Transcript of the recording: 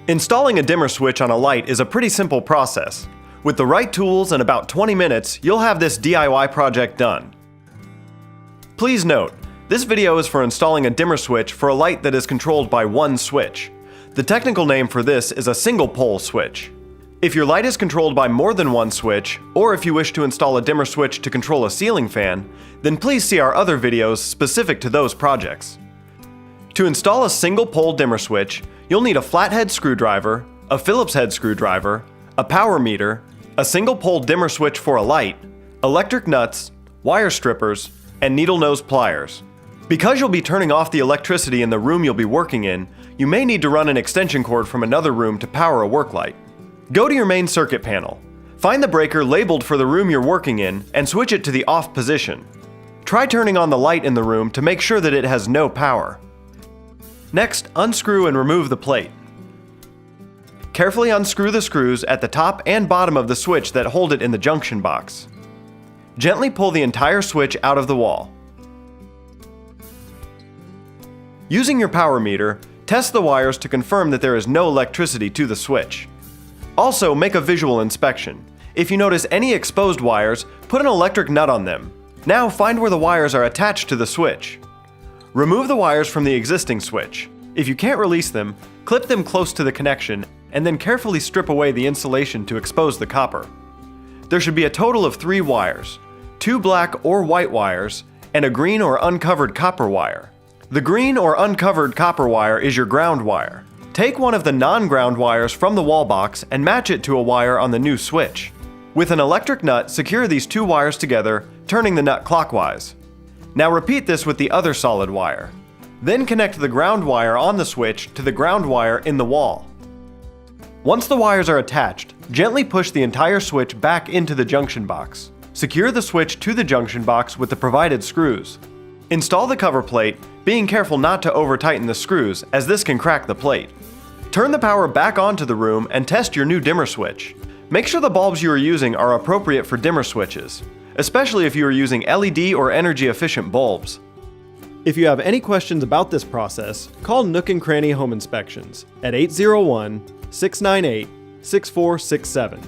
Installing a dimmer switch on a light is a pretty simple process. With the right tools and about 20 minutes, you'll have this DIY project done. Please note, this video is for installing a dimmer switch for a light that is controlled by one switch. The technical name for this is a single pole switch. If your light is controlled by more than one switch, or if you wish to install a dimmer switch to control a ceiling fan, then please see our other videos specific to those projects. To install a single pole dimmer switch, you'll need a flathead screwdriver, a Phillips head screwdriver, a power meter, a single pole dimmer switch for a light, electric nuts, wire strippers, and needle nose pliers. Because you'll be turning off the electricity in the room you'll be working in, you may need to run an extension cord from another room to power a work light. Go to your main circuit panel. Find the breaker labeled for the room you're working in and switch it to the off position. Try turning on the light in the room to make sure that it has no power. Next, unscrew and remove the plate. Carefully unscrew the screws at the top and bottom of the switch that hold it in the junction box. Gently pull the entire switch out of the wall. Using your power meter, test the wires to confirm that there is no electricity to the switch. Also, make a visual inspection. If you notice any exposed wires, put an electric nut on them. Now find where the wires are attached to the switch. Remove the wires from the existing switch. If you can't release them, clip them close to the connection and then carefully strip away the insulation to expose the copper. There should be a total of 3 wires, 2 black or white wires, and a green or uncovered copper wire. The green or uncovered copper wire is your ground wire. Take one of the non-ground wires from the wall box and match it to a wire on the new switch. With an electric nut, secure these 2 wires together, turning the nut clockwise. Now repeat this with the other solid wire. Then connect the ground wire on the switch to the ground wire in the wall. Once the wires are attached, gently push the entire switch back into the junction box. Secure the switch to the junction box with the provided screws. Install the cover plate, being careful not to over-tighten the screws, as this can crack the plate. Turn the power back onto the room and test your new dimmer switch. Make sure the bulbs you are using are appropriate for dimmer switches, especially if you are using LED or energy-efficient bulbs. If you have any questions about this process, call Nook and Kranny Home Inspections at 801-698-6467.